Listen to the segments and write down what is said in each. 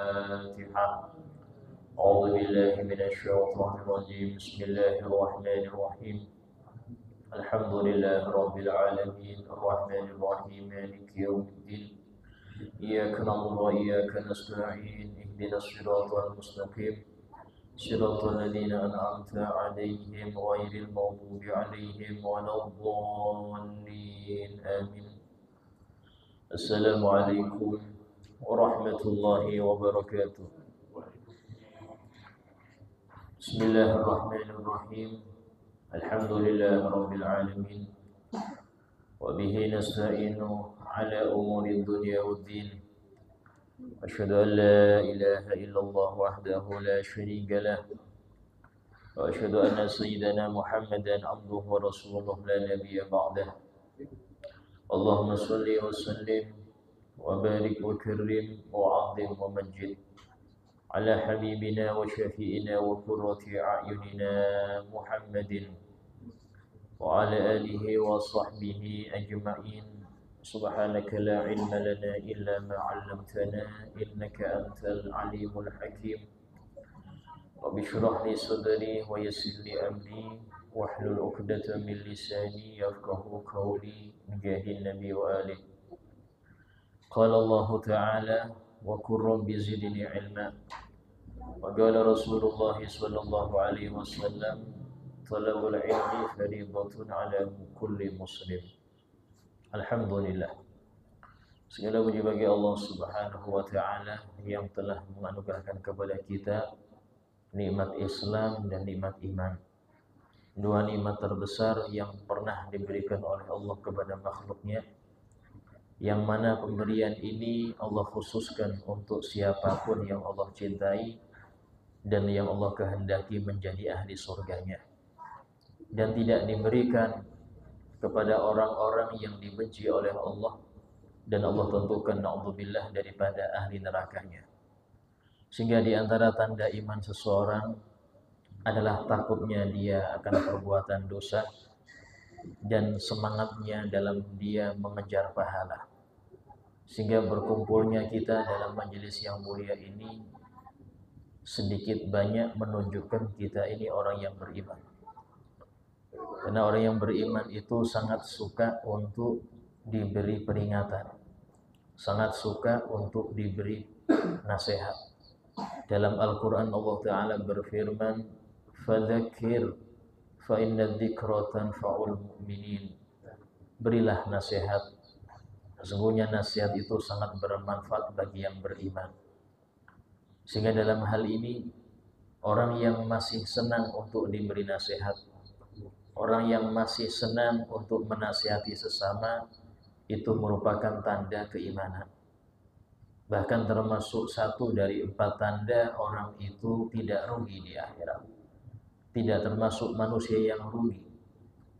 الفاتحة. أعوذ بالله من الشيطان الرجيم. بسم الله الرحمن الرحيم. الحمد لله رب العالمين الرحمن الرحيم مالك يوم الدين. إياك نعبد وإياك نستعين. اهدنا الصراط المستقيم صراط الذين أنعمت عليهم غير المغضوب عليهم ولا الضالين آمين. السلام عليكم ورحمة الله وبركاته. بسم الله الرحمن الرحيم. الحمد لله رب العالمين وبه نستعين على أمور الدنيا والدين. أشهد أن لا إله إلا الله وحده لا شريك له وأشهد أن سيدنا محمدا عبده ورسوله لا نبي بعده. اللهم صل وسلم وبارك وكرم وعظم ومجد على حبيبنا وشفيئنا وقرة أعيننا محمد وعلى آله وصحبه أجمعين. سبحانك لا علم لنا إلا ما علمتنا إنك أنت العليم الحكيم. رب اشرح لي صدري ويسر لي أمري واحلل عقدة من لساني يفقه قولي بجاه النبي وآله. قال الله تعالى وقل رب زدني علما. وقال رسول الله صلى الله عليه وسلم طلب العلم فريضة على كل مسلم. Alhamdulillah, segala puji bagi Allah Subhanahu wa taala yang telah menganugerahkan kepada kita nikmat Islam dan nikmat iman. Dua nikmat terbesar yang pernah diberikan oleh Allah kepada makhluknya, yang mana pemberian ini Allah khususkan untuk siapapun yang Allah cintai dan yang Allah kehendaki menjadi ahli surganya, dan tidak diberikan kepada orang-orang yang dibenci oleh Allah dan Allah tentukan na'udzubillah daripada ahli nerakanya. Sehingga di antara tanda iman seseorang adalah takutnya dia akan perbuatan dosa dan semangatnya dalam dia mengejar pahala. Sehingga berkumpulnya kita dalam majelis yang mulia ini sedikit banyak menunjukkan kita ini orang yang beriman. Karena orang yang beriman itu sangat suka untuk diberi peringatan, sangat suka untuk diberi nasihat. Dalam Al-Quran Allah Ta'ala berfirman, "Fadzakir fa inna dzikra tanfa'ul mu'minin." Berilah nasihat, sesungguhnya nasihat itu sangat bermanfaat bagi yang beriman. Sehingga dalam hal ini orang yang masih senang untuk diberi nasihat, orang yang masih senang untuk menasihati sesama, itu merupakan tanda keimanan. Bahkan termasuk satu dari 4 tanda orang itu tidak rugi di akhirat, tidak termasuk manusia yang rugi.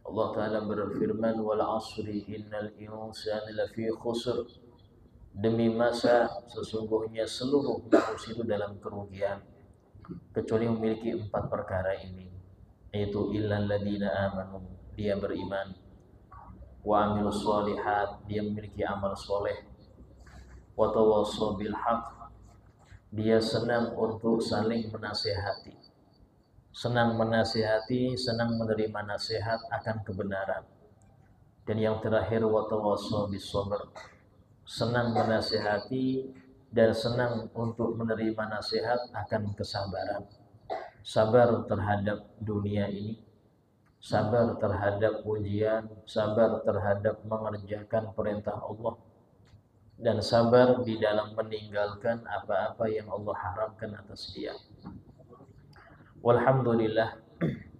Allah Ta'ala berfirman, "Wal 'ashri innal insana lafi khusr." Demi masa sesungguhnya seluruh manusia itu dalam kerugian, kecuali memiliki 4 perkara ini, yaitu illal ladzina amanu, dia beriman, wa amilus sholihat, dia memiliki amal soleh, wa tawassaw bil haqq, dia senang untuk saling menasihati, senang menasihati, senang menerima nasihat akan kebenaran. Dan yang terakhir wa tawassaw bis sabr, senang menasihati dan senang untuk menerima nasihat akan kesabaran. Sabar terhadap dunia ini, sabar terhadap ujian, sabar terhadap mengerjakan perintah Allah, dan sabar di dalam meninggalkan apa-apa yang Allah haramkan atas dia. Walhamdulillah,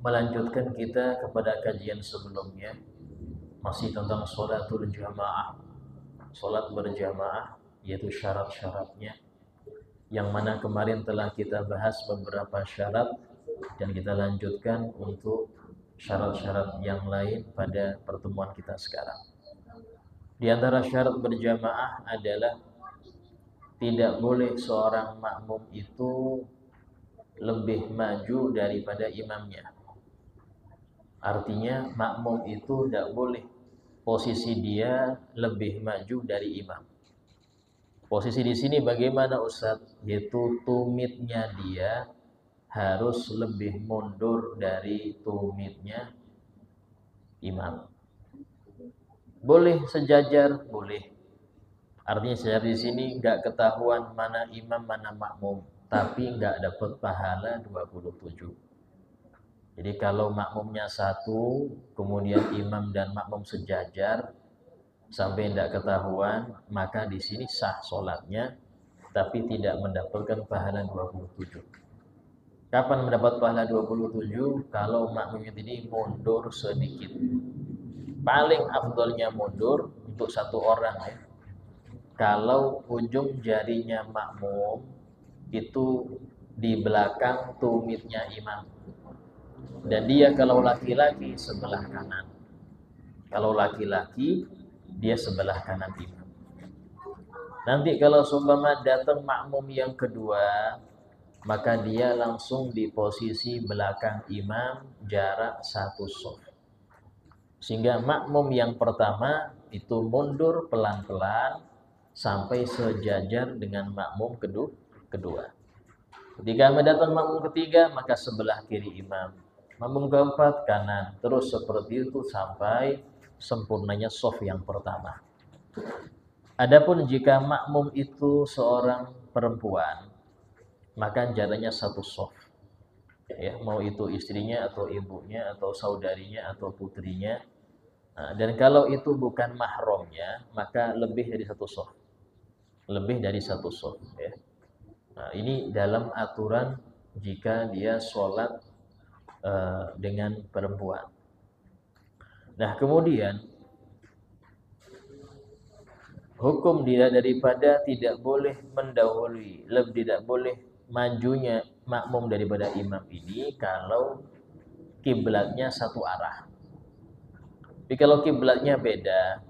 melanjutkan kita kepada kajian sebelumnya, masih tentang sholatul jamaah, sholat berjamaah, yaitu syarat-syaratnya, yang mana kemarin telah kita bahas beberapa syarat dan kita lanjutkan untuk syarat-syarat yang lain pada pertemuan kita sekarang. Di antara syarat berjamaah adalah tidak boleh seorang makmum itu lebih maju daripada imamnya. Artinya makmum itu tidak boleh posisi dia lebih maju dari imam. Posisi di sini bagaimana Ustadz? Yaitu tumitnya dia harus lebih mundur dari tumitnya imam. Boleh sejajar, boleh. Artinya sejajar di sini nggak ketahuan mana imam mana makmum, tapi nggak dapat pahala 27. Jadi kalau makmumnya satu, kemudian imam dan makmum sejajar sampai tidak ketahuan, maka di sini sah sholatnya, tapi tidak mendapatkan pahala 27. Kapan mendapat pahala 27? Kalau makmumnya ini mundur sedikit. Paling afdolnya mundur untuk satu orang ya. Kalau ujung jarinya makmum itu di belakang tumitnya imam. Dan dia kalau laki-laki sebelah kanan. Kalau laki-laki dia sebelah kanan imam. Nanti kalau seumpama datang makmum yang kedua, maka dia langsung di posisi belakang imam jarak 1 shaf. Sehingga makmum yang pertama itu mundur pelan-pelan sampai sejajar dengan makmum kedua. Ketika mendatang makmum ketiga, maka sebelah kiri imam. Makmum keempat kanan. Terus seperti itu sampai sempurnanya shaf yang pertama. Adapun jika makmum itu seorang perempuan, maka jaraknya 1 shaf. Ya, mau itu istrinya atau ibunya atau saudarinya atau putrinya. Nah, dan kalau itu bukan mahramnya, maka lebih dari 1 shaf. Lebih dari 1 shaf ya. Nah, ini dalam aturan jika dia sholat dengan perempuan. Nah, kemudian hukum dia daripada tidak boleh mendahului, lebih tidak boleh majunya makmum daripada imam ini kalau kiblatnya satu arah. Tapi kalau kiblatnya beda,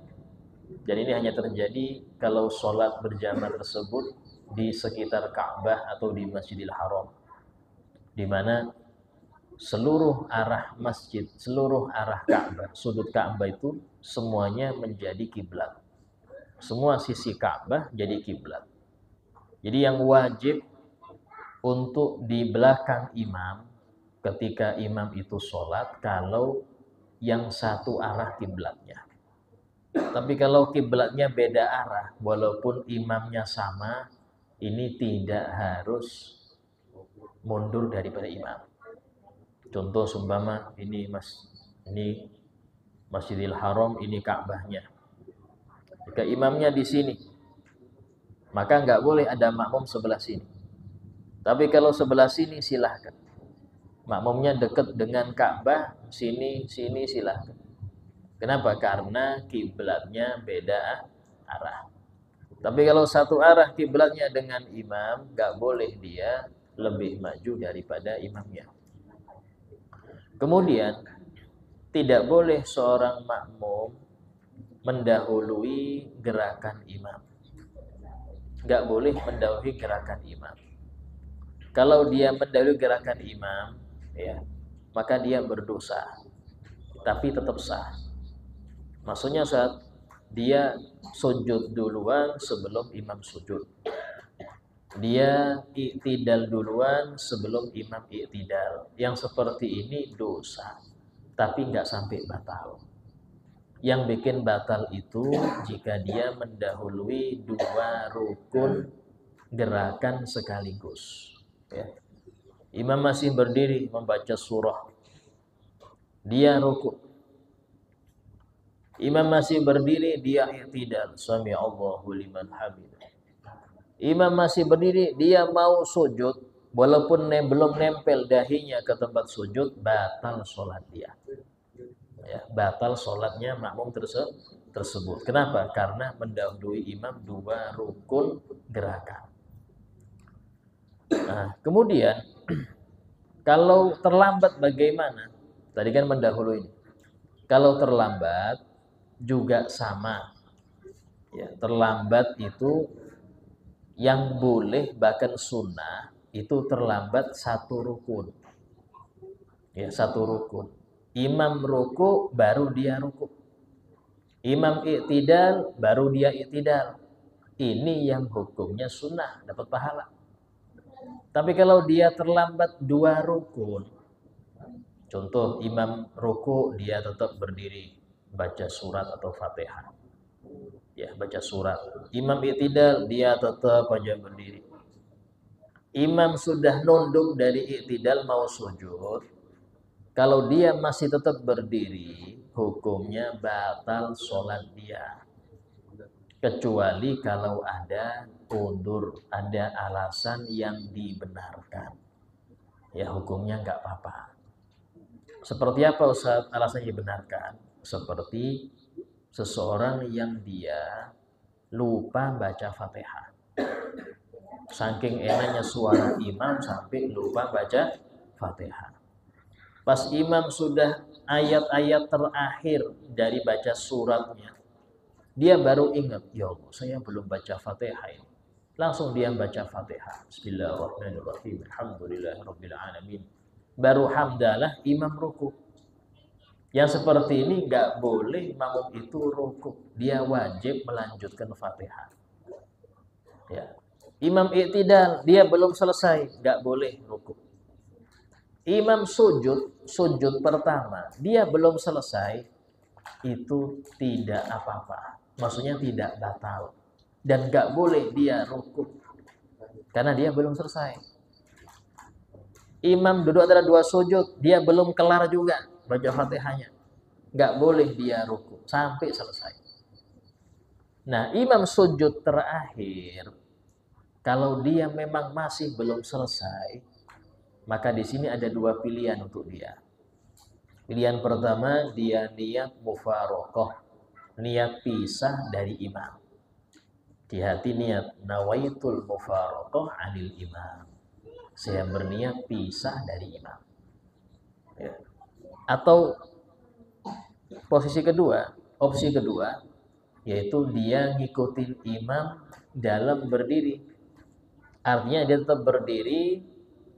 jadi ini hanya terjadi kalau sholat berjamaah tersebut di sekitar Ka'bah atau di Masjidil Haram, di mana seluruh arah masjid, seluruh arah Ka'bah, sudut Ka'bah itu semuanya menjadi kiblat. Semua sisi Ka'bah jadi kiblat. Jadi yang wajib untuk di belakang imam ketika imam itu sholat kalau yang satu arah kiblatnya. Tapi kalau kiblatnya beda arah, walaupun imamnya sama, ini tidak harus mundur daripada imam. Contoh seumpama ini Masjidil Haram, ini Ka'bahnya. Jika imamnya di sini, maka nggak boleh ada makmum sebelah sini. Tapi kalau sebelah sini silahkan. Makmumnya dekat dengan Ka'bah, sini silahkan. Kenapa? Karena kiblatnya beda arah. Tapi kalau satu arah kiblatnya dengan imam, nggak boleh dia lebih maju daripada imamnya. Kemudian tidak boleh seorang makmum mendahului gerakan imam. Nggak boleh mendahului gerakan imam. Kalau dia mendahului gerakan imam, ya, maka dia berdosa. Tapi tetap sah. Maksudnya saat dia sujud duluan sebelum imam sujud. Dia i'tidal duluan sebelum imam i'tidal. Yang seperti ini dosa, tapi nggak sampai batal. Yang bikin batal itu jika dia mendahului 2 rukun gerakan sekaligus. Ya. Imam masih berdiri membaca surah. Dia rukuk. Imam masih berdiri, dia i'tidal. Sami Allahu liman hamidah. Imam masih berdiri, dia mau sujud, walaupun belum nempel dahinya ke tempat sujud, batal sholat dia. Ya, batal sholatnya makmum tersebut. Kenapa? Karena mendahului imam 2 rukun gerakan. Nah, kemudian kalau terlambat bagaimana? Tadi kan mendahului. Kalau terlambat juga sama. Ya, terlambat itu yang boleh bahkan sunnah itu terlambat 1 rukun. Ya, 1 rukun. Imam ruku baru dia ruku. Imam i'tidal baru dia i'tidal. ini yang hukumnya sunnah, dapat pahala. Tapi kalau dia terlambat 2 rukun, contoh imam ruku dia tetap berdiri baca surat atau Fatihah. Ya, baca surat. Imam i'tidal dia tetap aja berdiri. Imam sudah nunduk dari i'tidal mau sujud, kalau dia masih tetap berdiri, hukumnya batal sholat dia. Kecuali kalau ada undur, ada alasan yang dibenarkan. Ya hukumnya nggak apa-apa. Seperti apa Ustaz alasan yang dibenarkan? Seperti seseorang yang dia lupa baca Fatihah. Saking enaknya suara imam sampai lupa baca Fatihah. Pas imam sudah ayat-ayat terakhir dari baca suratnya, dia baru ingat, ya Allah, saya belum baca Fatihah ini. Langsung dia baca Fatihah. Bismillahirrahmanirrahim. Alhamdulillahirabbil alamin. Baru hamdalah imam ruku. Yang seperti ini nggak boleh makmum itu ruku. Dia wajib melanjutkan Fatihah. Ya. Imam i'tidal, dia belum selesai, nggak boleh ruku. Imam sujud pertama, dia belum selesai, itu tidak apa-apa. Maksudnya tidak batal. Dan gak boleh dia rukuk. Karena dia belum selesai. Imam duduk antara 2 sujud, dia belum kelar juga baca Fatihahnya. Gak boleh dia rukuk sampai selesai. Nah, imam sujud terakhir, kalau dia memang masih belum selesai, maka di sini ada 2 pilihan untuk dia. Pilihan pertama, dia niat mufaroqah, niat pisah dari imam. Di hati niat nawaitul mufaroqah anil imam. Saya berniat pisah dari imam. Ya. Atau opsi kedua, yaitu dia ngikutin imam dalam berdiri. Artinya dia tetap berdiri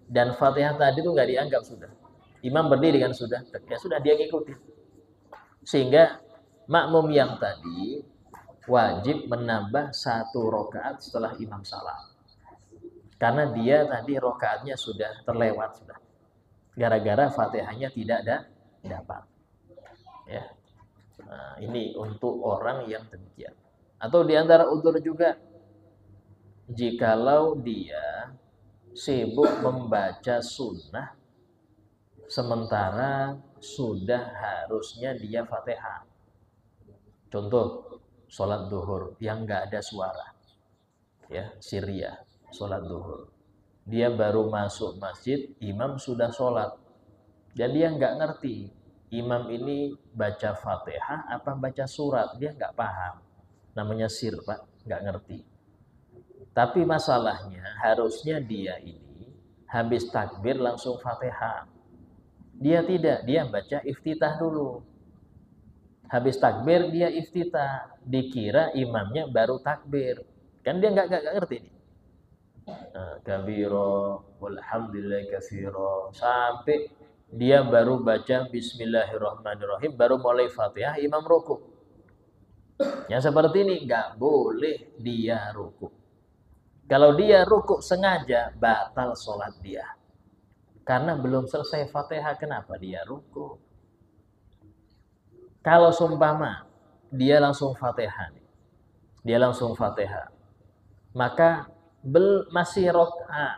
dan Fatihah tadi itu nggak dianggap sudah. Imam berdiri kan sudah, ya sudah dia ngikutin. Sehingga makmum yang tadi wajib menambah 1 rakaat setelah imam salam. Karena dia tadi rakaatnya sudah terlewat sudah. Gara-gara Fatihahnya tidak dapat. Ya. Nah, ini untuk orang yang demikian. Atau di antara udzur juga, jikalau dia sibuk membaca sunnah sementara sudah harusnya dia Fatihah. Contoh, sholat duhur yang nggak ada suara, ya Syria, sholat duhur. Dia baru masuk masjid, imam sudah sholat, dan dia nggak ngerti imam ini baca Fatihah apa baca surat, dia nggak paham. Namanya sir, Pak, nggak ngerti. Tapi masalahnya harusnya dia ini habis takbir langsung Fatihah. Dia tidak, dia baca iftitah dulu. Habis takbir dia iftitah. Dikira imamnya baru takbir. Kan dia nggak ngerti nih. Kabiro, walhamdulillah katsiro. Sampai dia baru baca bismillahirrahmanirrahim, baru mulai Fatihah, imam ruku. Yang seperti ini nggak boleh dia ruku. Kalau dia ruku sengaja, batal sholat dia. Karena belum selesai Fatihah, kenapa dia ruku? Kalau sumpama dia langsung Fatihah, maka masih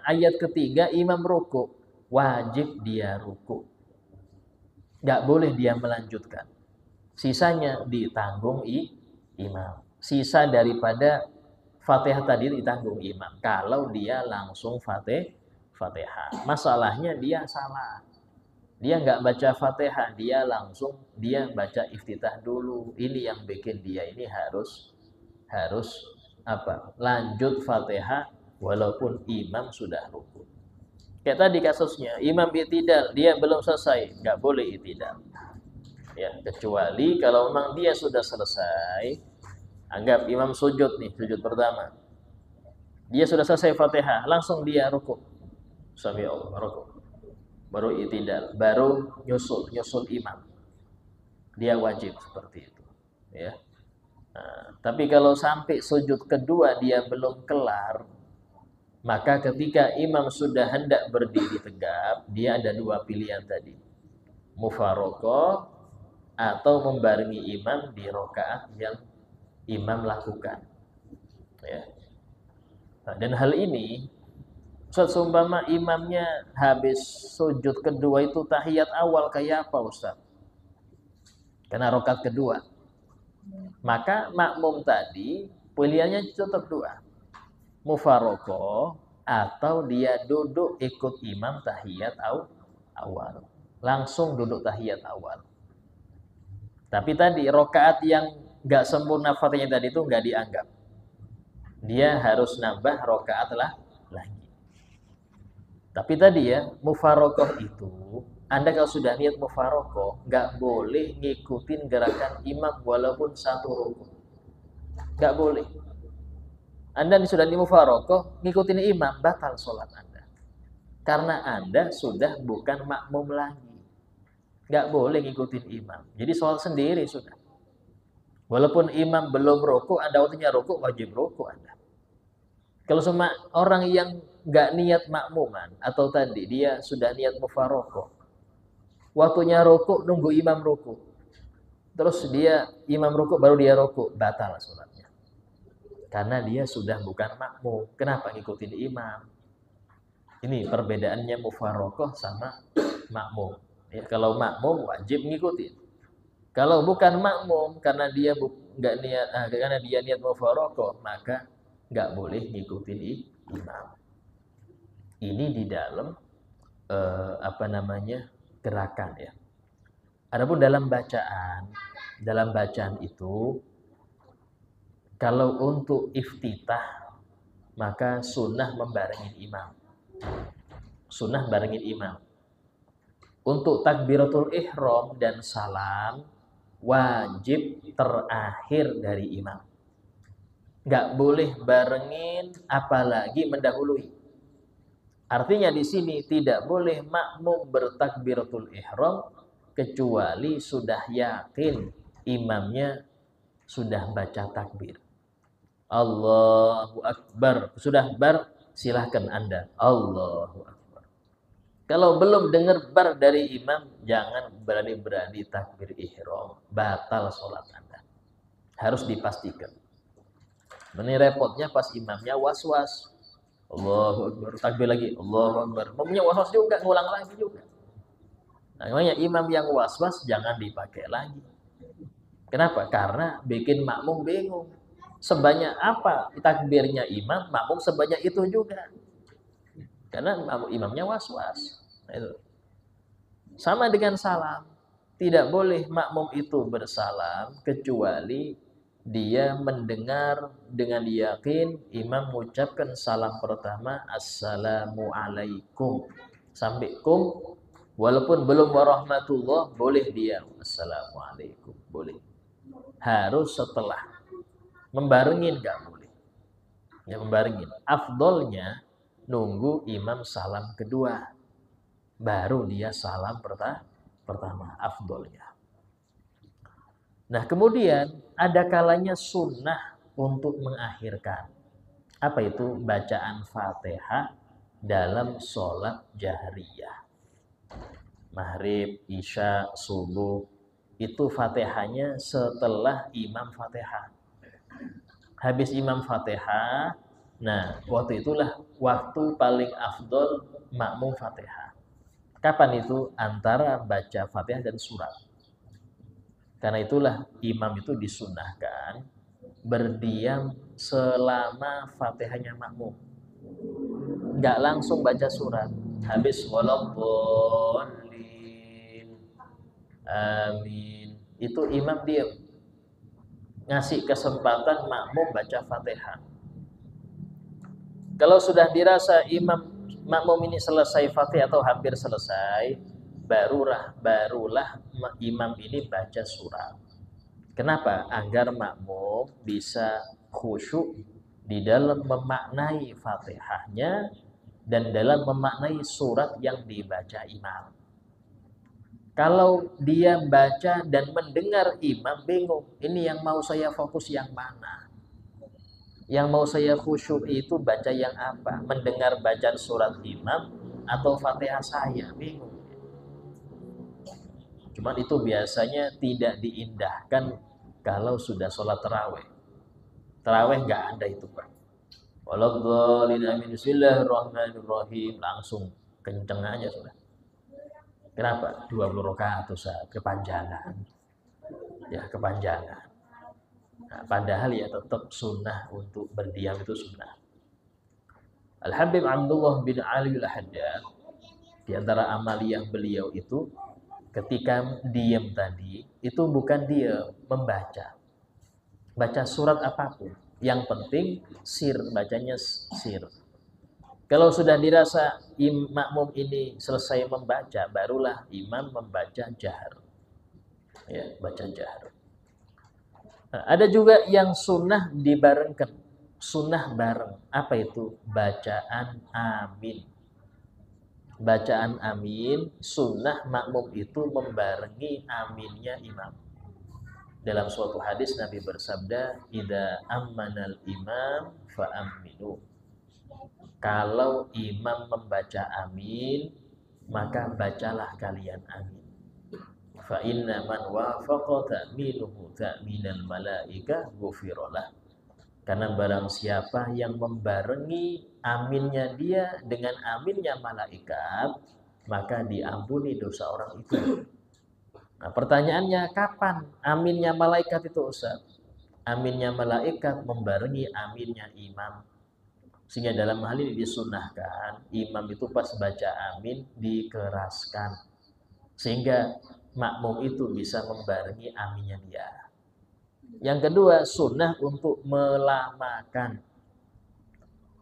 ayat ketiga imam ruku, wajib dia ruku. Gak boleh dia melanjutkan. Sisanya ditanggung imam. Sisa daripada Fatihah tadi ditanggung imam. Kalau dia langsung Fatihah. Masalahnya dia salah. Dia nggak baca Fatihah, dia baca iftitah dulu. Ini yang bikin dia ini harus lanjut Fatihah walaupun imam sudah ruku. Kayak tadi kasusnya, imam i'tidal, dia belum selesai, nggak boleh i'tidal. Ya, kecuali kalau memang dia sudah selesai, anggap imam sujud sujud pertama. Dia sudah selesai Fatihah, langsung dia ruku. Sami Allah, ruku. Baru i'tidal, baru nyusul imam. Dia wajib seperti itu, ya. Nah, tapi kalau sampai sujud kedua dia belum kelar, maka ketika imam sudah hendak berdiri tegap, dia ada dua pilihan tadi. Mufaroqah atau membarengi imam di rakaat yang imam lakukan. Ya. Nah, dan hal ini, Ustaz, seumpama imamnya habis sujud kedua itu tahiyat awal kayak apa, Ustaz? Karena rakaat kedua. Maka makmum tadi pilihannya tetap dua. Mufaroqah atau dia duduk ikut imam tahiyat awal. Langsung duduk tahiyat awal. Tapi tadi rakaat yang enggak sempurna Fatihah tadi itu enggak dianggap. Dia harus nambah rakaat lagi. Tapi tadi ya, mufaroqah itu, Anda kalau sudah niat mufaroqah, enggak boleh ngikutin gerakan imam walaupun satu rukuk. Enggak boleh. Anda sudah niat mufaroqah, ngikutin imam, batal sholat Anda. Karena Anda sudah bukan makmum lagi. Enggak boleh ngikutin imam. Jadi sholat sendiri sudah. Walaupun imam belum rukuk, Anda waktunya rukuk, wajib rukuk Anda. Kalau sama orang yang nggak niat makmuman atau tadi dia sudah niat mufaroqah, waktunya rukuk nunggu imam rukuk, terus dia imam rukuk baru dia rukuk, batal sholatnya. Karena dia sudah bukan makmum. Kenapa ngikutin imam? Ini perbedaannya mufaroqah sama makmum. Ya, kalau makmum wajib ngikutin. Kalau bukan makmum karena dia nggak niat, karena dia niat mufaroqah, maka nggak boleh ngikutin imam. Ini di dalam gerakan ya. Adapun dalam bacaan itu kalau untuk iftitah maka sunnah membarengin imam. Sunnah barengin imam. Untuk takbiratul ihram dan salam wajib terakhir dari imam. Nggak boleh barengin apalagi mendahului. Artinya di sini tidak boleh makmum bertakbiratul ihram kecuali sudah yakin imamnya sudah baca takbir. Allahu Akbar. Sudah bar, silahkan Anda. Allahu Akbar. Kalau belum dengar bar dari imam, jangan berani-berani takbir ihram. Batal sholat Anda. Harus dipastikan. Ini repotnya pas imamnya was-was. Allahu Akbar, takbir lagi, Allahu Akbar. Imamnya was-was juga, ngulang lagi juga. Nah, namanya imam yang was-was jangan dipakai lagi. Kenapa? Karena bikin makmum bingung. Sebanyak apa takbirnya imam, makmum sebanyak itu juga. Karena imamnya was-was. Nah, itu. Sama dengan salam. Tidak boleh makmum itu bersalam kecuali dia mendengar dengan yakin imam mengucapkan salam pertama assalamualaikum sampai kum, walaupun belum warahmatullah boleh dia assalamualaikum, boleh. Harus setelah. Membarengin enggak boleh. Ya membarengin. Afdolnya nunggu imam salam kedua baru dia salam pertama, afdolnya. Nah, kemudian ada kalanya sunnah untuk mengakhirkan. Apa itu? Bacaan Fatihah dalam sholat jahriyah. Maghrib, isya, subuh. Itu Fatihahnya setelah imam Fatihah. Habis imam Fatihah, nah waktu itulah waktu paling afdol makmum Fatihah. Kapan itu? Antara baca Fatihah dan surat. Karena itulah imam itu disunnahkan berdiam selama Fatihahnya makmum. Enggak langsung baca surat. Habis waladdallin. Amin. Itu imam diam. Ngasih kesempatan makmum baca Fatihah. Kalau sudah dirasa makmum ini selesai Fatihah atau hampir selesai, barulah imam ini baca surat. Kenapa? Agar makmum bisa khusyuk di dalam memaknai Fatihahnya dan dalam memaknai surat yang dibaca imam. Kalau dia baca dan mendengar imam bingung, ini yang mau saya fokus yang mana? Yang mau saya khusyuk itu baca yang apa? Mendengar bacaan surat imam atau Fatihah saya? Bingung. Cuman itu biasanya tidak diindahkan kalau sudah sholat taraweh. Taraweh nggak ada itu, Pak. Waladhdallin amin. Bismillahirrahmanirrahim. Langsung kenceng aja sudah. Kenapa? 20 rakaat Ustaz, kepanjangan. Ya, kepanjangan. Nah, padahal ya tetap sunnah untuk berdiam itu sunnah. Al-Habib Abdullah bin Ali al-Haddad, di antara amaliyah beliau itu ketika diam tadi itu bukan dia membaca. Baca surat apapun. Yang penting sir, bacanya sir. Kalau sudah dirasa makmum ini selesai membaca, barulah imam membaca jahar. Ya, baca jahar. Nah, ada juga yang sunnah dibarengkan. Sunnah bareng. Apa itu? Bacaan amin. Bacaan amin, sunnah makmum itu membarengi aminnya imam. Dalam suatu hadis Nabi bersabda, "Idza ammanal imam fa aminu." Kalau imam membaca amin, maka bacalah kalian amin. Fa inna man wafaqa ta'minuhu ta'minal malaika ghufiralah. Karena barang siapa yang membarengi aminnya dia dengan aminnya malaikat, maka diampuni dosa orang itu. Nah, pertanyaannya kapan aminnya malaikat itu, Ustaz? Aminnya malaikat membarengi aminnya imam. Sehingga dalam hal ini disunnahkan imam itu pas baca amin dikeraskan. Sehingga makmum itu bisa membarengi aminnya dia. Yang kedua, sunnah untuk melamakan.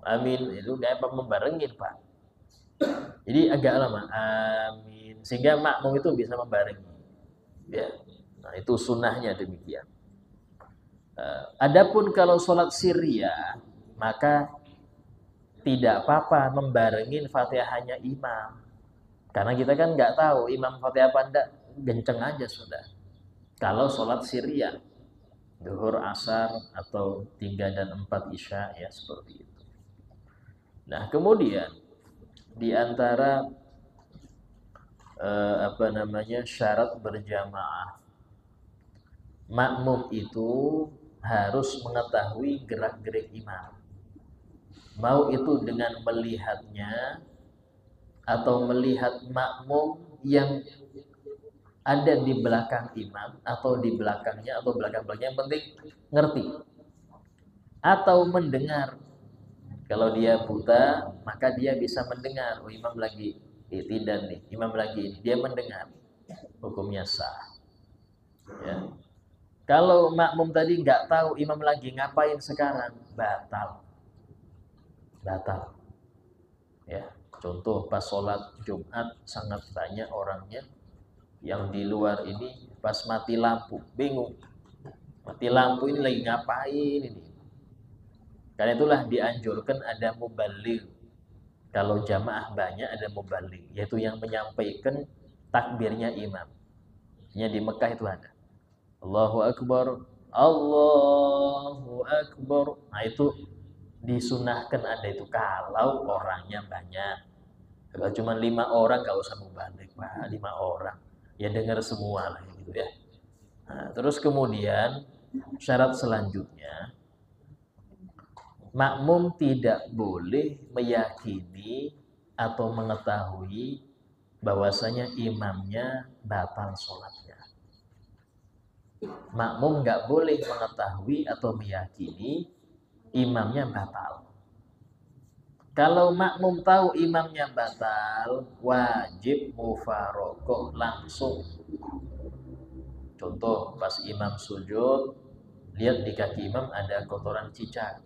Amin itu kayak membarengin, Pak. Jadi agak lama. Amin. Sehingga makmum itu bisa membarengi. Ya. Nah, itu sunnahnya demikian. Adapun kalau sholat sirriyah, maka tidak apa-apa membarengin Fatihahnya imam. Karena kita kan nggak tahu imam Fatihah apa enggak, genceng aja sudah. Kalau sholat sirriyah, Zuhur, Asar, atau 3 dan 4 Isya, ya seperti itu. Nah, kemudian di antara syarat berjamaah, makmum itu harus mengetahui gerak-gerik imam. Mau itu dengan melihatnya atau melihat makmum yang ada di belakang imam atau di belakangnya atau belakang-belakangnya, yang penting ngerti. Atau mendengar. Kalau dia buta, maka dia bisa mendengar. Oh, imam lagi i'tidal nih, imam lagi ini, dia mendengar. Hukumnya sah. Ya. Kalau makmum tadi nggak tahu imam lagi ngapain sekarang, batal. Batal. Ya. Contoh pas sholat Jumat sangat banyak orangnya, yang di luar ini pas mati lampu, bingung. Mati lampu ini lagi ngapain ini? Karena itulah dianjurkan ada muballigh. Kalau jamaah banyak ada muballigh, yaitu yang menyampaikan takbirnya imam. Nya di Mekah itu ada. Allahu Akbar, Allahu Akbar. Nah itu disunahkan ada itu kalau orangnya banyak. Kalau cuma 5 orang gak usah muballigh, Pak. 5 orang. Ya dengar semua lah gitu ya. Nah, terus kemudian syarat selanjutnya, makmum tidak boleh meyakini atau mengetahui bahwasanya imamnya batal sholatnya. Makmum nggak boleh mengetahui atau meyakini imamnya batal. Kalau makmum tahu imamnya batal, wajib mufarokoh langsung. Contoh, pas imam sujud, lihat di kaki imam ada kotoran cicak.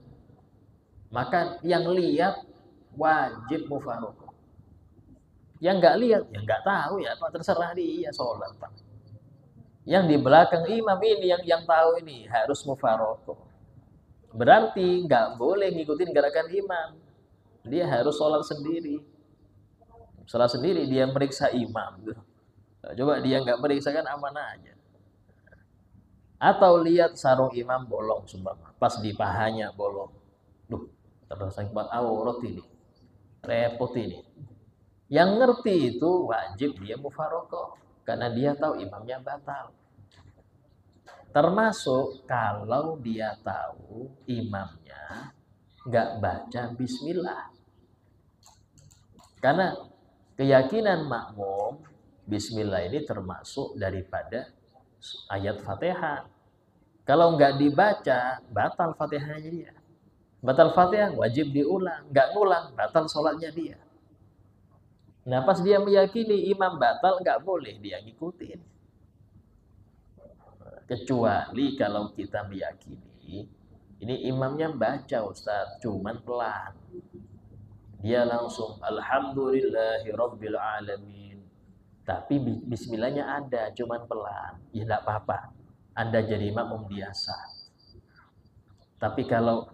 Maka yang lihat wajib mufarokoh. Yang nggak lihat, ya nggak tahu ya, Pak, terserah dia sholat, Pak. Yang di belakang imam ini yang tahu ini harus mufarokoh. Berarti nggak boleh ngikutin gerakan imam. Dia harus sholat sendiri. Sholat sendiri, dia meriksa imam. Coba dia nggak periksa kan aman aja. Atau lihat sarung imam bolong sumpama, pas di pahanya bolong. Duh, terasa aurat ini. Repot ini. Yang ngerti itu wajib dia mufarokoh karena dia tahu imamnya batal. Termasuk kalau dia tahu imamnya nggak baca bismillah. Karena keyakinan makmum bismillah ini termasuk daripada ayat Fatihah. Kalau nggak dibaca, batal Fatihahnya dia. Batal Fatihah wajib diulang, nggak ngulang, batal sholatnya dia. Nah pas dia meyakini imam batal, nggak boleh dia ngikutin. Kecuali kalau kita meyakini ini imamnya baca Ustaz, cuman pelan. Dia langsung alhamdulillahirabbil alamin. Tapi bismillahnya ada, cuman pelan. Ya enggak apa-apa. Anda jadi makmum biasa. Tapi kalau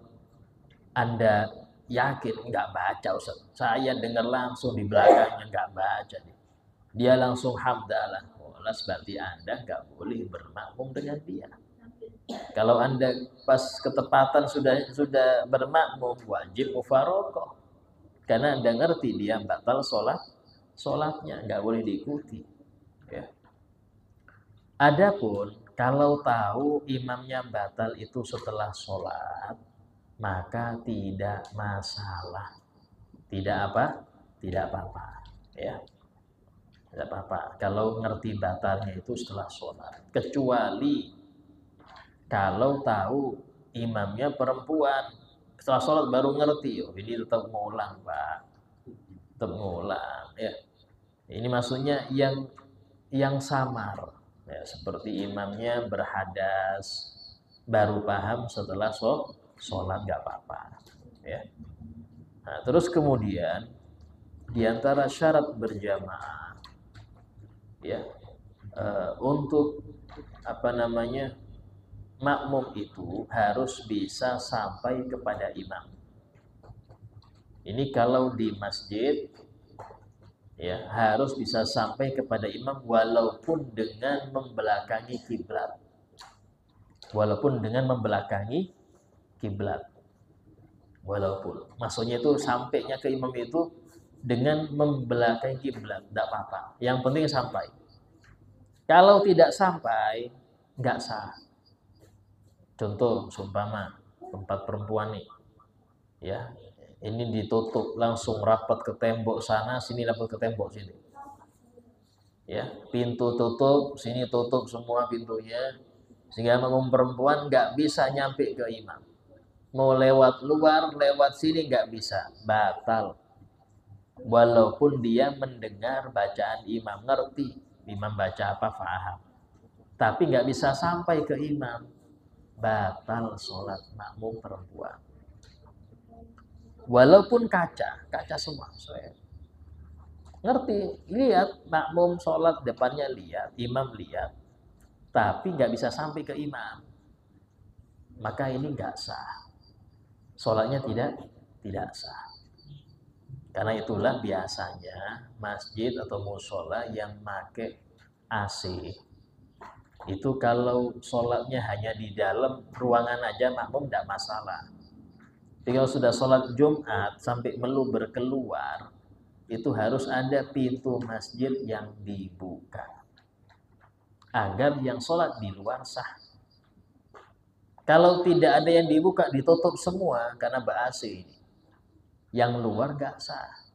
Anda yakin enggak baca Ustaz. Saya dengar langsung di belakangnya enggak baca. Dia langsung hamdalah. Berarti Anda enggak boleh bermakmum dengan dia. Kalau Anda pas ketepatan sudah bermakmum, wajib mufarokoh. Karena Anda ngerti dia batal sholatnya, nggak boleh diikuti. Ya. Adapun kalau tahu imamnya batal itu setelah sholat, maka tidak masalah. Tidak apa? Tidak apa-apa. Ya. Tidak apa-apa. Kalau ngerti batalnya itu setelah sholat. Kecuali kalau tahu imamnya perempuan. Setelah sholat baru ngerti, oh ini tetap ngulang Pak, tetap ngulang ya. Ini maksudnya yang samar, ya, seperti imamnya berhadas, baru paham setelah sholat nggak apa-apa, ya. Nah, terus kemudian diantara syarat berjamaah, ya, untuk makmum itu harus bisa sampai kepada imam. Ini kalau di masjid ya harus bisa sampai kepada imam walaupun dengan membelakangi kiblat. Walaupun dengan membelakangi kiblat. Walaupun maksudnya itu sampainya ke imam itu dengan membelakangi kiblat, tidak apa-apa. Yang penting sampai. Kalau tidak sampai, nggak sah. Contoh, sumpama tempat perempuan nih, ya, ini ditutup langsung rapat ke tembok sana, sini rapat ke tembok sini, ya, pintu tutup, sini tutup semua pintunya, sehingga makmum perempuan nggak bisa nyampe ke imam, mau lewat luar, lewat sini nggak bisa, batal. Walaupun dia mendengar bacaan imam, ngerti imam baca apa, paham, tapi nggak bisa sampai ke imam, batal sholat makmum perempuan. Walaupun kaca semua, saya ngerti, lihat makmum sholat depannya lihat, imam lihat, tapi nggak bisa sampai ke imam, maka ini nggak sah, sholatnya tidak sah. Karena itulah biasanya masjid atau mushola yang pakai AC itu kalau sholatnya hanya di dalam ruangan aja makmum tidak masalah. Tapi kalau sudah sholat Jumat sampai meluber keluar, itu harus ada pintu masjid yang dibuka agar yang sholat di luar sah. Kalau tidak ada yang dibuka, ditutup semua karena ber-AC ini, yang luar gak sah.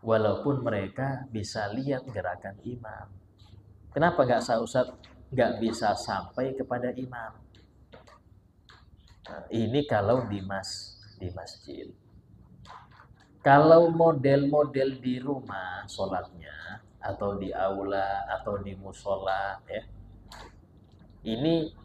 Walaupun mereka bisa lihat gerakan imam. Kenapa gak sah Ustaz? Gak bisa sampai kepada imam. Nah, ini kalau di masjid. Kalau model-model di rumah sholatnya, atau di aula, atau di musola, ya, ini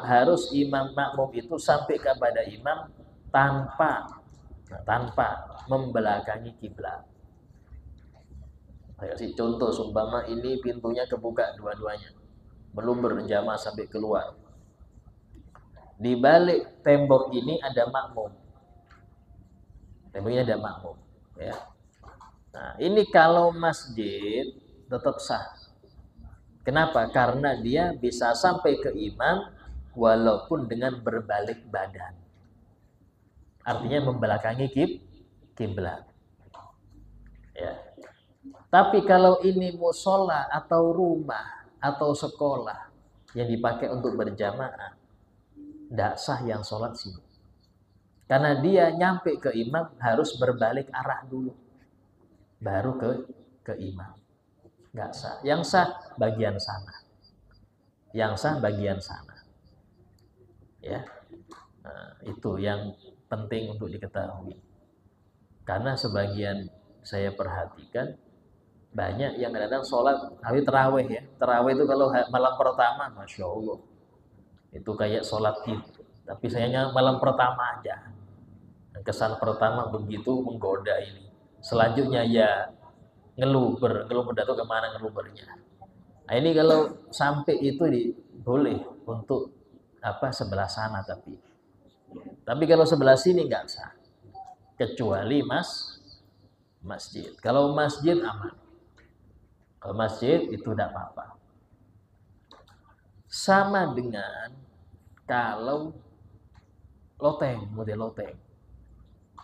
harus imam makmum itu sampai kepada imam tanpa membelakangi kiblat. Kasih contoh, sumpama ini pintunya kebuka dua-duanya, meluber jamaah sampai keluar. Di balik tembok ini ada makmum. Temboknya ada makmum, ya. Nah, ini kalau masjid tetap sah. Kenapa? Karena dia bisa sampai ke imam walaupun dengan berbalik badan. Artinya membelakangi kiblat. Ya. Tapi kalau ini musola atau rumah atau sekolah yang dipakai untuk berjamaah, tidak sah yang sholat sini. Karena dia nyampe ke imam harus berbalik arah dulu, baru ke imam. Nggak sah. Yang sah bagian sana. Yang sah bagian sana. Ya, nah, itu yang penting untuk diketahui. Karena sebagian saya perhatikan banyak yang kadang sholat hari terawih ya. Terawih itu kalau malam pertama, masya Allah, itu kayak sholat gitu. Tapi sayangnya malam pertama aja. Kesan pertama begitu menggoda ini. Selanjutnya ya ngeluber itu kemana ngelubernya. Nah, ini kalau sampai itu boleh untuk sebelah sana tapi kalau sebelah sini nggak sah kecuali masjid. Kalau masjid aman. Kalau masjid itu tidak apa-apa. Sama dengan kalau model loteng.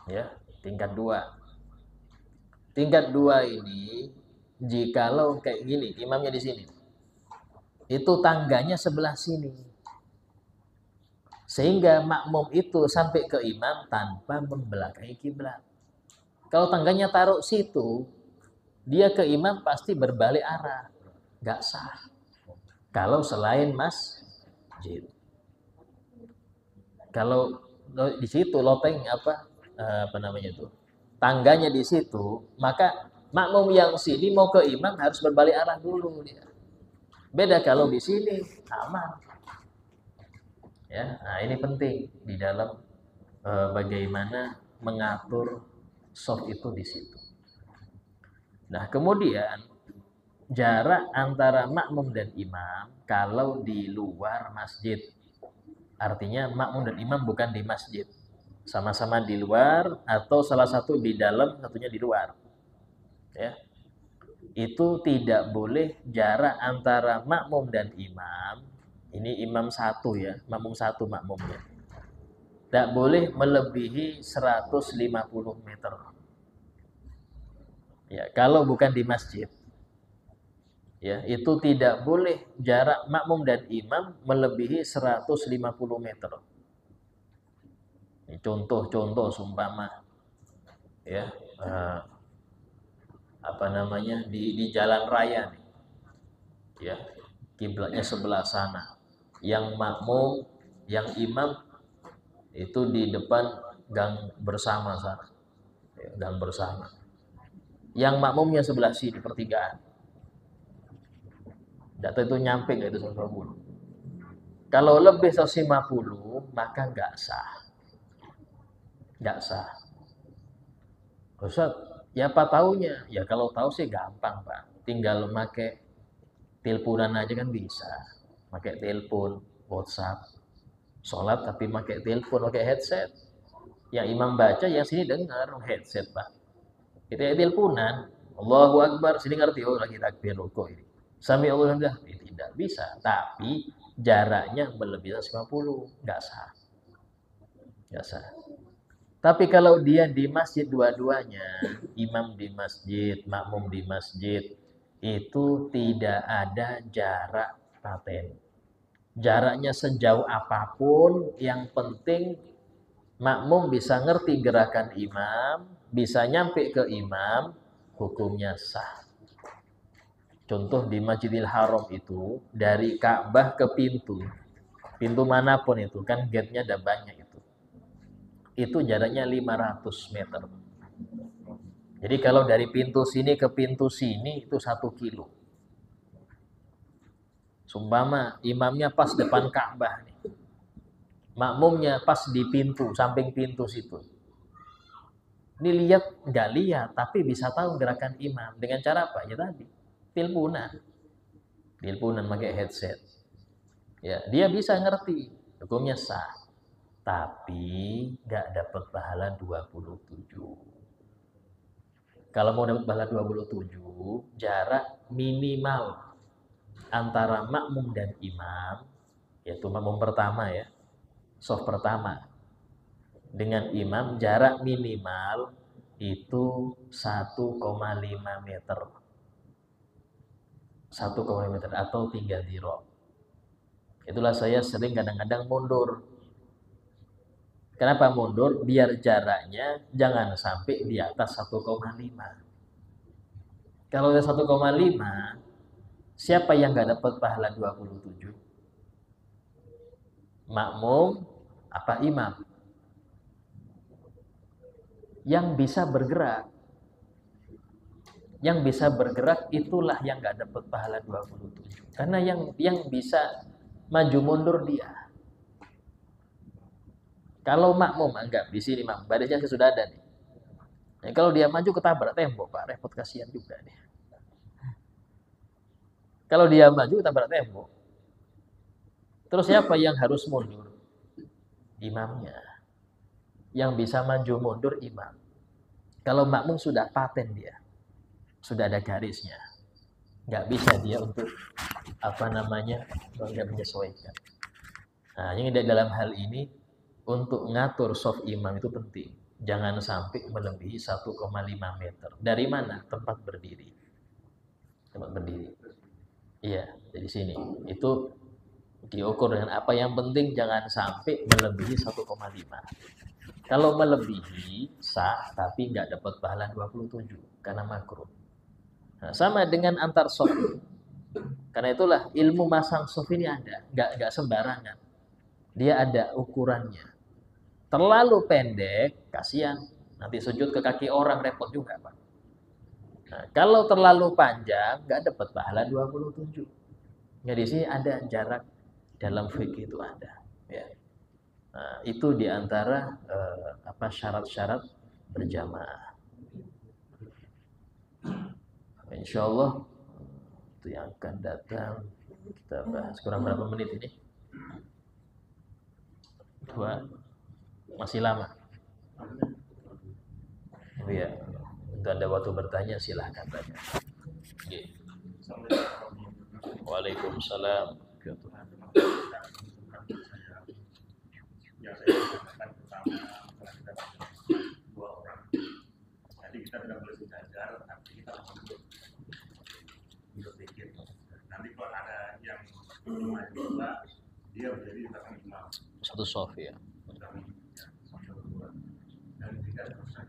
Ya, tingkat 2. Tingkat 2 ini jikalau kayak gini, imamnya di sini. Itu tangganya sebelah sini. Sehingga makmum itu sampai ke imam tanpa membelakangi kiblat. Kalau tangganya taruh situ, dia ke imam pasti berbalik arah. Nggak sah. Kalau selain masjid. Kalau di situ loteng tangganya di situ, maka makmum yang sini mau ke imam harus berbalik arah dulu dia. Beda kalau di sini aman. Ya, nah ini penting di dalam bagaimana mengatur shaf itu di situ. Nah, kemudian jarak antara makmum dan imam kalau di luar masjid. Artinya makmum dan imam bukan di masjid. Sama-sama di luar atau salah satu di dalam, satunya di luar. Ya. Itu tidak boleh jarak antara makmum dan imam. Ini imam satu ya, makmum satu makmumnya. Tidak boleh melebihi 150 meter. Ya, kalau bukan di masjid. Ya, itu tidak boleh jarak makmum dan imam melebihi 150 meter. Ini contoh-contoh sumpama ya, di jalan raya nih. Ya, kiblatnya sebelah sana. Yang makmum, yang imam itu di depan gang bersama sana. Ya, gang bersama. Yang makmumnya sebelah sini pertigaan. Data itu nyampe nggak itu 150? Kalau lebih 150 maka nggak sah. Nggak sah. Ustaz, ya apa taunya? Ya kalau tahu sih gampang Pak. Tinggal pakai teleponan aja kan bisa. Pakai telepon, WhatsApp, sholat tapi pakai telepon, pakai headset. Yang imam baca, yang sini dengar headset Pak. Kita teleponan, Allahu Akbar, sini ngerti oh lagi takbir rukuk ini. Sami Alhamdulillah, tidak bisa. Tapi jaraknya melebihi 150, nggak sah. Nggak sah. Tapi kalau dia di masjid dua-duanya, imam di masjid, makmum di masjid, itu tidak ada jarak paten. Jaraknya sejauh apapun, yang penting makmum bisa ngerti gerakan imam, bisa nyampe ke imam, hukumnya sah. Contoh di Masjidil Haram itu, dari Ka'bah ke pintu manapun itu, kan gate-nya ada banyak itu jaraknya 500 meter. Jadi kalau dari pintu sini ke pintu sini itu 1 kilo. Sumpama imamnya pas depan Ka'bah nih. Makmumnya pas di pintu, samping pintu situ. Ini nggak lihat, tapi bisa tahu gerakan imam. Dengan cara apa? Ya tadi, teleponan pakai headset. Ya, dia bisa ngerti, hukumnya sah. Tapi nggak dapat pahala 27. Kalau mau dapat pahala 27, jarak minimal antara makmum dan imam, yaitu makmum pertama ya, shaf pertama, dengan imam jarak minimal itu 1,5 meter. 1,5 meter atau 3 dhira. Itulah saya sering kadang-kadang mundur. Kenapa mundur? Biar jaraknya jangan sampai di atas 1,5. Kalau ada 1,5, siapa yang nggak dapat pahala 27? Makmum apa imam? Yang bisa bergerak. Yang bisa bergerak itulah yang nggak dapat pahala 27. Karena yang bisa maju mundur dia. Kalau makmum anggap di sini makmum, badannya sudah ada nih. Ya, kalau dia maju ketabrak tembok, Pak, repot, kasihan juga nih. Kalau dia maju ketabrak tembok, terus siapa yang harus mundur? Imamnya. Yang bisa maju mundur imam. Kalau makmum sudah paten dia, sudah ada garisnya, nggak bisa dia untuk nggak menyesuaikan. Nah, yang dalam hal ini untuk ngatur shaf imam itu penting. Jangan sampai melebihi 1,5 meter. Dari mana? Tempat berdiri. Tempat berdiri. Iya, dari sini. Itu diukur dengan apa yang penting jangan sampai melebihi 1,5. Kalau melebihi sah tapi nggak dapat pahala 27 karena makruh. Nah, sama dengan antar shaf. Karena itulah ilmu masang shaf ini ada, nggak sembarangan. Dia ada ukurannya. Terlalu pendek, kasihan. Nanti sujud ke kaki orang repot juga, Pak. Nah, kalau terlalu panjang, nggak dapat pahala 27. Ya, di sini ada jarak dalam fikih itu ada. Ya. Nah, itu diantara syarat-syarat berjamaah. Insya Allah itu yang akan datang kita bahas. Kurang berapa menit ini? 2. Masih lama. Iya. Untuk Anda waktu bertanya silahkan tanya. Okay. Waalaikumsalam. Jadi kita tidak boleh sejajar, tapi kita berpikir. Nanti kalau ada yang cuma dua, dia menjadi belakang imam. Satu shaf ya. Dan tidak selesai.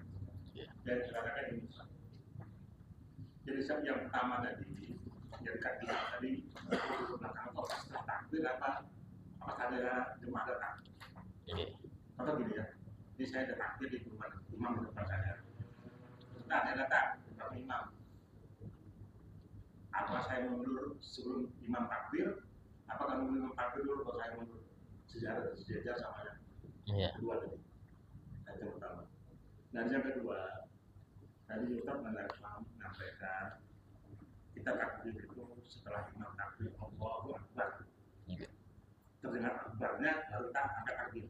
Dan silakan ini. Jadi yang pertama tadi, yang kedua tadi, belakang atau takbir apa ada jemaah datang. Atau gini ya, ini saya ada takbir di rumah imam di depan saya. Nah, saya datang ke imam. Apa saya mundur sebelum imam takbir? Apakah imam takbir dulu kalau saya mundur? Sejajar sama yang kedua tadi. Yang pertama. Dan yang kedua, tadi Ustaz menyampaikan kita takbir itu setelah imam takbir Allahu Akbar. Terdengar akbarnya baru kita angkat takbir.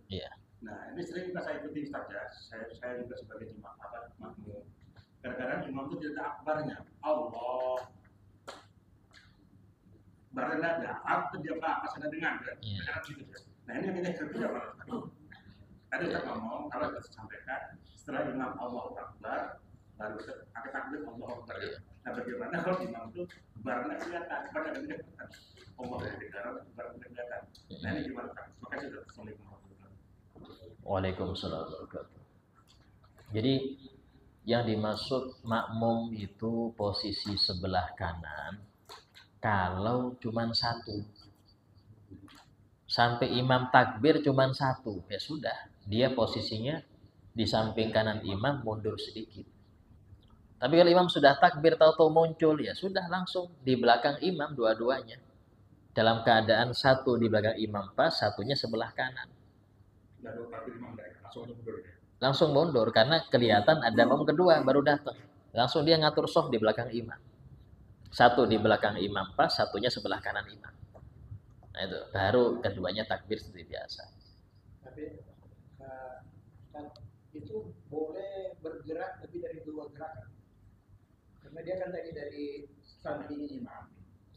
Nah, ini sering juga saya ikuti Ustaz ya. Saya juga sebagai jemaah makmum. Kadang-kadang imam itu tidak ada akbarnya. Allah. Baru ada apa dia apa saya dengar kan? Nah, ini yang kita kerja malah. Tadi Ustaz ngomong kalau kita sampaikan setelah imam Allahu Akbar baru kita angkat takbir Allahu Akbar. Nah, bagaimana kalau imam itu barangnya kelihatan, barangnya kelihatan. Allah barangnya kelihatan. Nah, ini gimana Pak? Makasih sudah Assalamualaikum warahmatullahi wabarakatuh. Waalaikumsalam warahmatullahi wabarakatuh. Jadi yang dimaksud makmum itu posisi sebelah kanan kalau cuma satu. Sampai imam takbir cuma satu, ya sudah, dia posisinya di samping kanan imam, mundur sedikit. Tapi kalau imam sudah takbir tahu-tahu muncul, ya sudah langsung di belakang imam dua-duanya. Dalam keadaan satu di belakang imam pas, satunya sebelah kanan. Langsung mundur karena kelihatan ada makmum kedua baru datang. Langsung dia ngatur shaf di belakang imam. Satu di belakang imam pas, satunya sebelah kanan imam. Nah itu, baru keduanya takbir seperti biasa. Tapi itu boleh bergerak lebih dari 2 gerakan. dia kan tadi dari selama ini imam.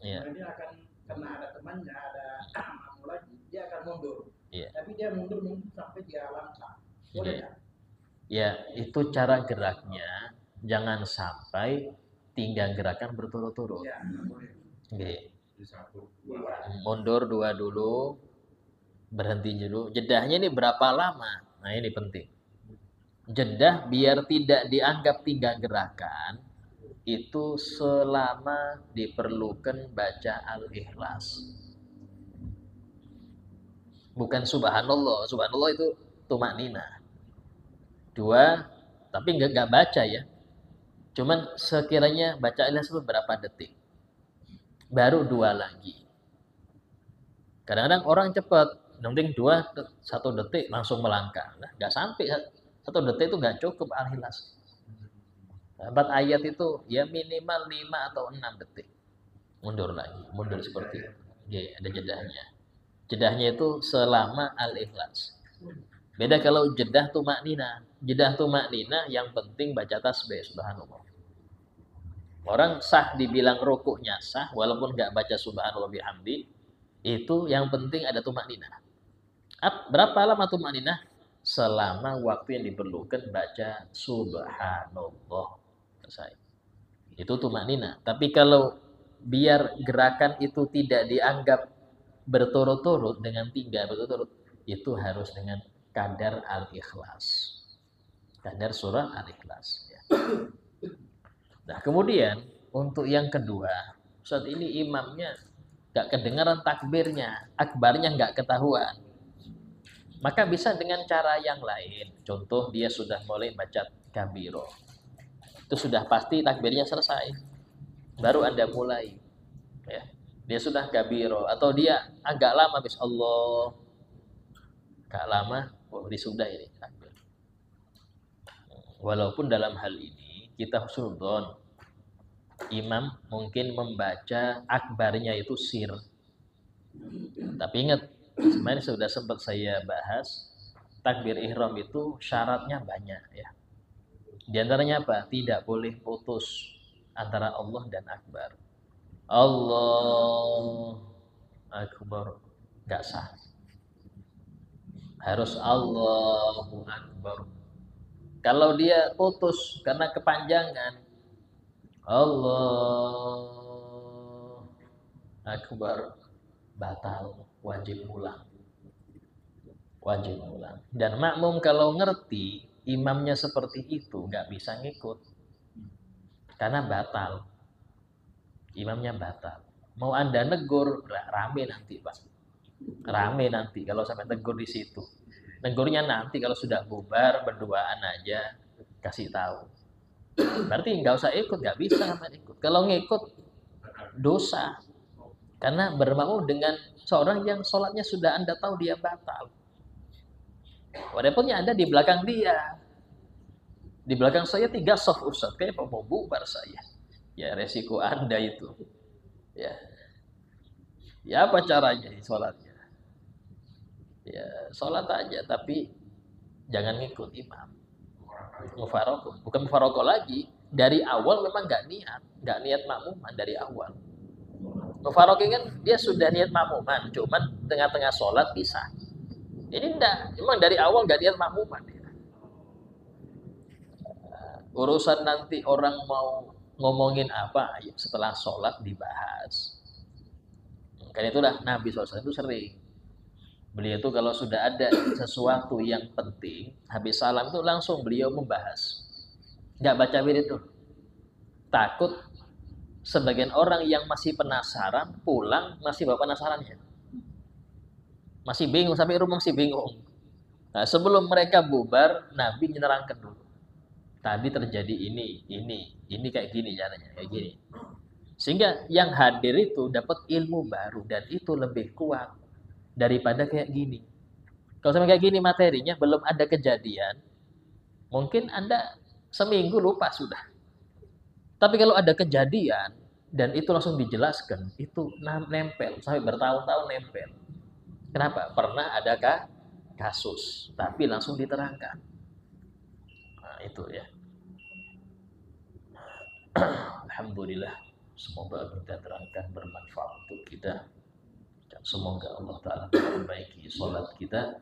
Iya. Kemudian dia akan karena ada temannya, ada makmum lagi, dia akan mundur. Iya. Tapi dia mundur mungkin sampai 3 langkah. Boleh Iya. tak? Ya, itu cara geraknya. Jangan sampai 3 gerakan berturut-turut. Iya, boleh. Oke. Satu, dua. Mundur 2 dulu, berhenti dulu. Jedahnya ini berapa lama? Nah, ini penting. Jedah biar tidak dianggap 3 gerakan, itu selama diperlukan baca Al-Ikhlas. Bukan subhanallah. Subhanallah itu tumaknina. 2, tapi nggak baca ya. Cuman sekiranya baca Al-Ikhlas itu berapa detik. Baru 2 lagi. Kadang-kadang orang cepat, mending 1 detik langsung melangkah. Nah, nggak sampai 1 detik itu nggak cukup Al-Ikhlas. 4 ayat itu ya minimal 5 atau 6 detik. Mundur lagi, mundur seperti itu. Ya, ada jedahnya. Jedahnya itu selama Al-Ikhlas. Beda kalau jedah tumaknina. Jedah tumaknina yang penting baca tasbih subhanallah. Orang sah dibilang rukuknya sah walaupun nggak baca subhanallah bihamdi, itu yang penting ada tumaknina. Berapa lama tumaknina? Selama waktu yang diperlukan baca subhanallah. Selesai. Itu tumaknina. Tapi kalau biar gerakan itu tidak dianggap berturut-turut dengan 3 berturut-turut, itu harus dengan kadar Al-Ikhlas. Kadar surah Al-Ikhlas. Ya. Nah, kemudian untuk yang kedua, saat ini imamnya gak kedengaran takbirnya, akbarnya gak ketahuan. Maka bisa dengan cara yang lain. Contoh dia sudah mulai baca kabiro. Itu sudah pasti takbirnya selesai. Baru Anda mulai. Ya. Dia sudah kabiro. Atau dia agak lama habis Allah. Agak lama, disudah ini takbir. Walaupun dalam hal ini kita husnudzon. Imam mungkin membaca akbarnya itu sir. Tapi ingat, kemarin sudah sempat saya bahas, takbir ihram itu syaratnya banyak ya. Di antaranya apa? Tidak boleh putus antara Allah dan akbar. Allah akbar, nggak sah. Harus Allahu akbar. Kalau dia putus karena kepanjangan, Allah akbar, batal, wajib ulang. Wajib ulang. Dan makmum kalau ngerti imamnya seperti itu nggak bisa ngikut. Karena batal. Imamnya batal. Mau Anda negur, rame nanti, Pak. Rame nanti kalau sampai tegur di situ. Negurnya nanti kalau sudah bubar berduaan aja kasih tahu. Berarti nggak usah ikut, nggak bisa sampai ikut. Kalau ngikut dosa. Karena bermakmum dengan seorang yang sholatnya sudah Anda tahu dia batal. Walaupun ada di belakang dia. Di belakang saya 3 soft Ustaz, kayak mau bubar saya. Ya resiko Anda itu. Ya. Ya apa caranya sholatnya? Ya sholat aja, tapi jangan ngikut imam. Mufarokoh, bukan mufarokoh lagi. Dari awal memang nggak niat makmuman dari awal. Mufarokoh kan dia sudah niat makmuman, cuman tengah-tengah sholat pisah. Ini enggak, memang dari awal nggak niat makmuman. Urusan nanti orang mau ngomongin apa setelah sholat dibahas. Karena itulah Nabi SAW itu sering. Beliau itu kalau sudah ada sesuatu yang penting, habis salam itu langsung beliau membahas. Nggak baca wirid tuh. Takut sebagian orang yang masih penasaran pulang masih bawa penasarannya. Masih bingung, sampai rumah masih bingung. Nah, sebelum mereka bubar, Nabi menerangkan dulu. Tadi terjadi ini kayak gini caranya, kayak gini. Sehingga yang hadir itu dapat ilmu baru dan itu lebih kuat daripada kayak gini. Kalau sampai kayak gini materinya belum ada kejadian, mungkin Anda seminggu lupa sudah. Tapi kalau ada kejadian dan itu langsung dijelaskan, itu nempel sampai bertahun-tahun nempel. Kenapa? Pernah adakah kasus, tapi langsung diterangkan. Nah, itu ya. Alhamdulillah, semoga kita terangkan bermanfaat untuk kita. Dan semoga Allah Ta'ala memperbaiki sholat kita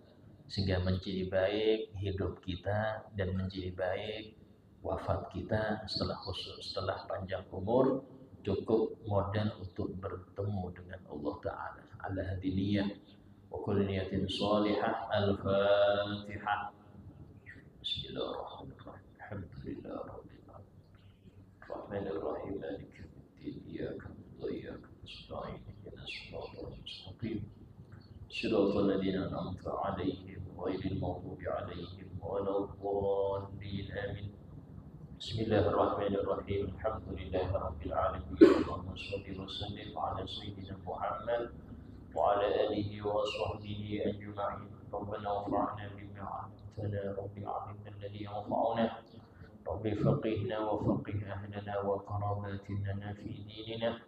sehingga menjadi baik hidup kita dan menjadi baik wafat kita setelah panjang umur, cukup modal untuk bertemu dengan Allah Ta'ala. Ala hadiniyah wa kulli niyatin salihah. Al-Fatihah. Bismillahirrahmanirrahim. Alhamdulillah rabbil alamin. Rahmanirrahim. Maliki yaumiddin. Iyyaka na'budu wa iyyaka nasta'in. Ihdinas siratal mustaqim. Siratal ladzina an'amta 'alaihim ghairil maghdubi 'alaihim waladdallin. Amin. Bismillahirrahmanirrahim. Alhamdulillahirabbil alamin. Allahumma shalli wa sallim ala sayyidina Muhammad wa ala alihi wa sahbihi ajma'in. Rabbana wanfa'na bima 'allamtana rabbi 'allimna alladhi yanfa'una rabbi faqihna wa faqih ahlana wa qarabatina fi dinina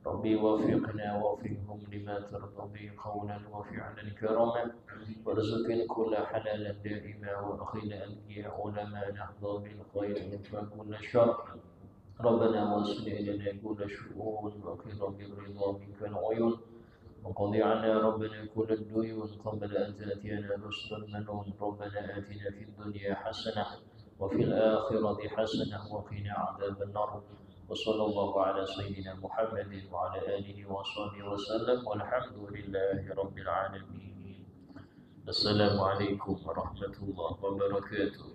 rabbi wafiqna wafiqhum lima tardadi qawlan wa fi'lan karaman warzuqna kulla halalan da'ima wa akhina anbiya ulama nahda bil khair wa kulla syar. ربنا واصل لنا كل شؤون وقنا بالرضا منك العيون وقضي عنا ربنا كل الديون قبل أن تأتينا رشد المنون. ربنا آتنا في الدنيا حسنة وفي الآخرة حسنة وقنا عذاب النار. وصلى الله على سيدنا محمد وعلى آله وصحبه وسلم والحمد لله رب العالمين. السلام عليكم ورحمة الله وبركاته.